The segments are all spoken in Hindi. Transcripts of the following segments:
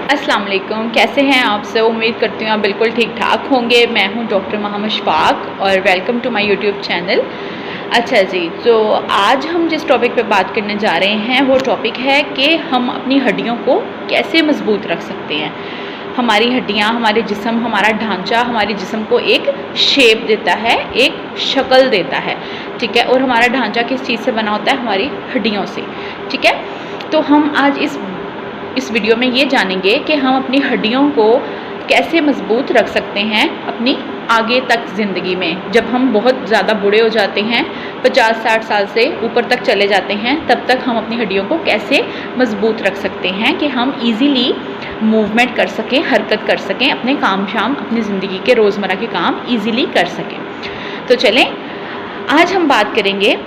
अस्सलाम वालेकुम, कैसे हैं आप सब। उम्मीद करती हूँ आप बिल्कुल ठीक ठाक होंगे। मैं हूँ डॉक्टर मोहम्मद शफाक और welcome to my YouTube channel. अच्छा जी, तो आज हम जिस टॉपिक पे बात करने जा रहे हैं वो टॉपिक है कि हम अपनी हड्डियों को कैसे मजबूत रख सकते हैं। हमारी हड्डियाँ, हमारे जिस्म, हमारा ढांचा हमारे जिस्म को एक शेप देता है, एक शक्ल देता है, ठीक है। और हमारा ढांचा किस चीज़ से बना होता है? हमारी हड्डियों से, ठीक है। तो हम आज इस वीडियो में ये जानेंगे कि हम अपनी हड्डियों को कैसे मजबूत रख सकते हैं अपनी आगे तक ज़िंदगी में। जब हम बहुत ज़्यादा बूढ़े हो जाते हैं, 50-60 साल से ऊपर तक चले जाते हैं, तब तक हम अपनी हड्डियों को कैसे मजबूत रख सकते हैं कि हम इजीली मूवमेंट कर सकें, हरकत कर सकें, अपने काम शाम, अपनी ज़िंदगी के रोज़मर्रा के काम इजीली कर सकें। तो चलें, आज हम बात करेंगे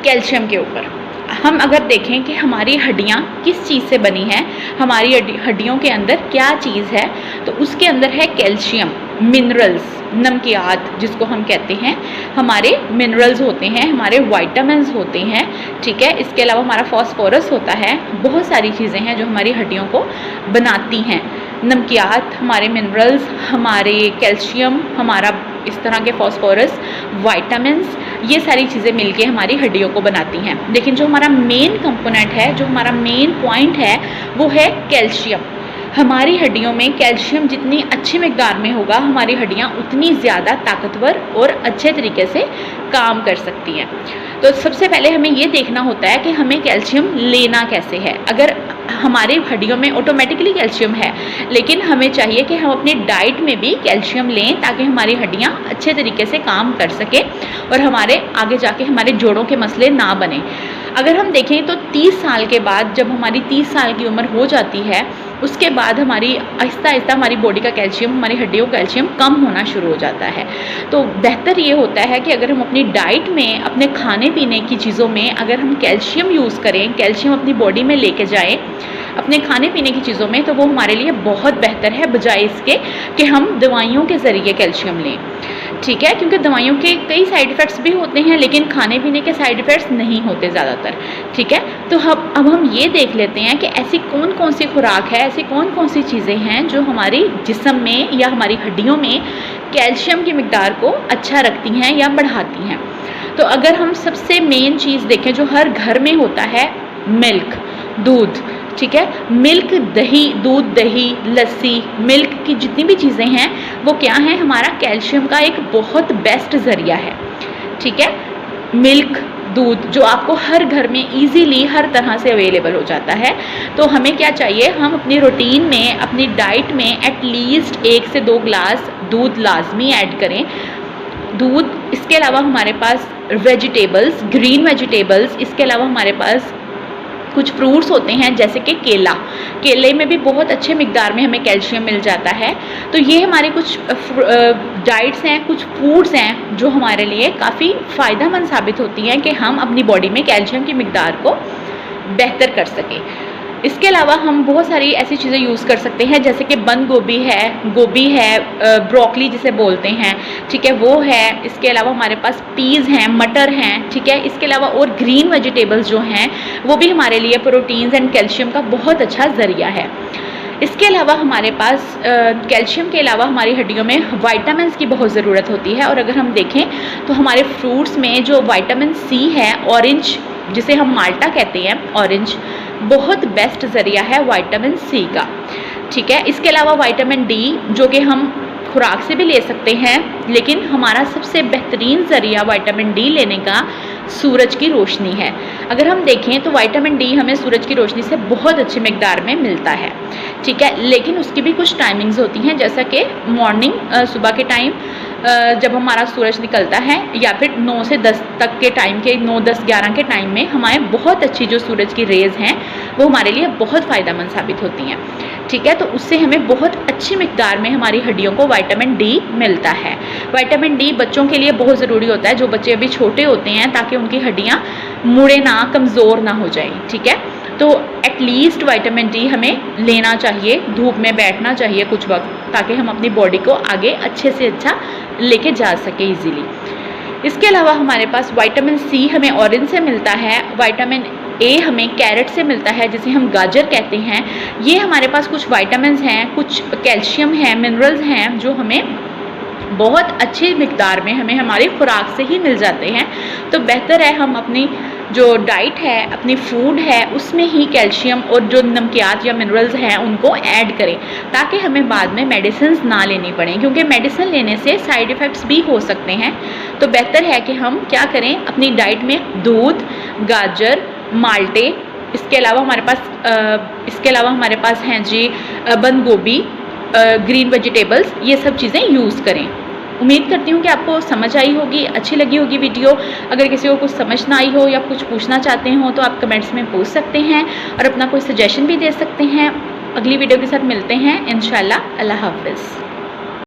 कैल्शियम के ऊपर। हम अगर देखें कि हमारी हड्डियाँ किस चीज़ से बनी हैं, हमारी हड्डियों के अंदर क्या चीज़ है, तो उसके अंदर है कैल्शियम, मिनरल्स, नमकियात जिसको हम कहते हैं। हमारे मिनरल्स होते हैं, हमारे वाइटामिन्स होते हैं, ठीक है। इसके अलावा हमारा फॉस्फोरस होता है। बहुत सारी चीज़ें हैं जो हमारी हड्डियों को बनाती हैं। नमकियात, हमारे मिनरल्स, हमारे कैल्शियम, हमारा इस तरह के फॉस्फोरस, वाइटामिन्स, ये सारी चीज़ें मिलके हमारी हड्डियों को बनाती हैं। लेकिन जो हमारा मेन कंपोनेंट है, जो हमारा मेन पॉइंट है, वो है कैल्शियम। हमारी हड्डियों में कैल्शियम जितनी अच्छी मिकदार में होगा, हमारी हड्डियाँ उतनी ज़्यादा ताकतवर और अच्छे तरीके से काम कर सकती हैं। तो सबसे पहले हमें ये देखना होता है कि हमें कैल्शियम लेना कैसे है। अगर हमारी हड्डियों में ऑटोमेटिकली कैल्शियम है, लेकिन हमें चाहिए कि हम अपनी डाइट में भी कैल्शियम लें ताकि हमारी हड्डियाँ अच्छे तरीके से काम कर सकें और हमारे आगे जाके हमारे जोड़ों के मसले ना बने। अगर हम देखें तो 30 साल के बाद, जब हमारी 30 साल की उम्र हो जाती है, उसके बाद हमारी आहिस्ता आहिस्ता हमारी बॉडी का कैल्शियम, हमारी हड्डियों का कैल्शियम कम होना शुरू हो जाता है। तो बेहतर ये होता है कि अगर हम अपनी डाइट में, अपने खाने पीने की चीज़ों में अगर हम कैल्शियम यूज़ करें, कैल्शियम अपनी बॉडी में लेके जाएं अपने खाने पीने की चीज़ों में, तो वो हमारे लिए बहुत बेहतर है बजाय इसके कि हम दवाइयों के ज़रिए कैल्शियम लें, ठीक है। क्योंकि दवाइयों के कई साइड इफ़ेक्ट्स भी होते हैं, लेकिन खाने पीने के साइड इफ़ेक्ट्स नहीं होते ज़्यादातर, ठीक है। तो अब हम ये देख लेते हैं कि ऐसी कौन कौन सी खुराक है, ऐसी कौन कौन सी चीज़ें हैं जो हमारी जिस्म में या हमारी हड्डियों में कैल्शियम की मिकदार को अच्छा रखती हैं या बढ़ाती हैं। तो अगर हम सबसे मेन चीज़ देखें जो हर घर में होता है, मिल्क, दूध, ठीक है। मिल्क, दही, दूध, दही, लस्सी, मिल्क की जितनी भी चीज़ें हैं वो क्या हैं? हमारा कैल्शियम का एक बहुत बेस्ट ज़रिया है, ठीक है। मिल्क, दूध जो आपको हर घर में इजीली हर तरह से अवेलेबल हो जाता है। तो हमें क्या चाहिए? हम अपनी रूटीन में, अपनी डाइट में एटलीस्ट 1 से 2 ग्लास दूध लाजमी ऐड करें। दूध, इसके अलावा हमारे पास वेजिटेबल्स, ग्रीन वेजिटेबल्स, इसके अलावा हमारे पास कुछ फ्रूट्स होते हैं जैसे कि केला, केले में भी बहुत अच्छे मिकदार में हमें कैल्शियम मिल जाता है। तो ये हमारे कुछ डाइट्स हैं, कुछ फूड्स हैं जो हमारे लिए काफ़ी फ़ायदेमंद साबित होती हैं कि हम अपनी बॉडी में कैल्शियम की मिकदार को बेहतर कर सकें। इसके अलावा हम बहुत सारी ऐसी चीज़ें यूज़ कर सकते हैं जैसे कि बंद गोभी है, ब्रोकली जिसे बोलते हैं, ठीक है, वो है। इसके अलावा हमारे पास पीज़ हैं, मटर हैं, ठीक है। इसके अलावा और ग्रीन वेजिटेबल्स जो हैं वो भी हमारे लिए प्रोटीन्स एंड कैल्शियम का बहुत अच्छा ज़रिया है। इसके अलावा हमारे पास कैल्शियम के अलावा हमारी हड्डियों में वाइटामिन्स की बहुत ज़रूरत होती है। और अगर हम देखें तो हमारे फ्रूट्स में जो वाइटामिन सी है, ऑरेंज जिसे हम माल्टा कहते हैं, ऑरेंज बहुत बेस्ट ज़रिया है वाइटामिन सी का, ठीक है। इसके अलावा वाइटामिन डी जो कि हम खुराक से भी ले सकते हैं, लेकिन हमारा सबसे बेहतरीन ज़रिया विटामिन डी लेने का सूरज की रोशनी है। अगर हम देखें तो विटामिन डी हमें सूरज की रोशनी से बहुत अच्छी मिकदार में मिलता है, ठीक है। लेकिन उसकी भी कुछ टाइमिंग्स होती हैं, जैसा कि मॉर्निंग, सुबह के टाइम जब हमारा सूरज निकलता है, या फिर 9 से 10 तक के टाइम के, 9, 10, 11 के टाइम में हमारे बहुत अच्छी जो सूरज की रेज़ हैं वो हमारे लिए बहुत फ़ायदेमंद साबित होती हैं, ठीक है। तो उससे हमें बहुत अच्छी मिकदार में हमारी हड्डियों को विटामिन डी मिलता है। विटामिन डी बच्चों के लिए बहुत ज़रूरी होता है, जो बच्चे अभी छोटे होते हैं, ताकि उनकी हड्डियाँ मुड़े ना, कमज़ोर ना हो जाए, ठीक है। तो एटलीस्ट विटामिन डी हमें लेना चाहिए, धूप में बैठना चाहिए कुछ वक्त, ताकि हम अपनी बॉडी को आगे अच्छे से अच्छा लेके जा सके इजीली। इसके अलावा हमारे पास विटामिन सी हमें ऑरेंज से मिलता है, विटामिन ए हमें कैरेट से मिलता है, जिसे हम गाजर कहते हैं। ये हमारे पास कुछ विटामिन्स हैं, कुछ कैल्शियम है, मिनरल्स हैं जो हमें बहुत अच्छी मिकदार में हमें हमारी खुराक से ही मिल जाते हैं। तो बेहतर है हम अपनी जो डाइट है, अपनी फूड है, उसमें ही कैल्शियम और जो नमकियात या मिनरल्स हैं उनको ऐड करें, ताकि हमें बाद में मेडिसिन ना लेनी पड़े, क्योंकि मेडिसिन लेने से साइड इफ़ेक्ट्स भी हो सकते हैं। तो बेहतर है कि हम क्या करें, अपनी डाइट में दूध, गाजर, माल्टे, इसके अलावा हमारे पास हैं जी बंद गोभी, ग्रीन वेजिटेबल्स, ये सब चीज़ें यूज़ करें। उम्मीद करती हूँ कि आपको समझ आई होगी, अच्छी लगी होगी वीडियो। अगर किसी को कुछ समझ ना आई हो या कुछ पूछना चाहते हो तो आप कमेंट्स में पूछ सकते हैं और अपना कोई सजेशन भी दे सकते हैं। अगली वीडियो के साथ मिलते हैं इंशाल्लाह। अल्लाह हाफ़िज़।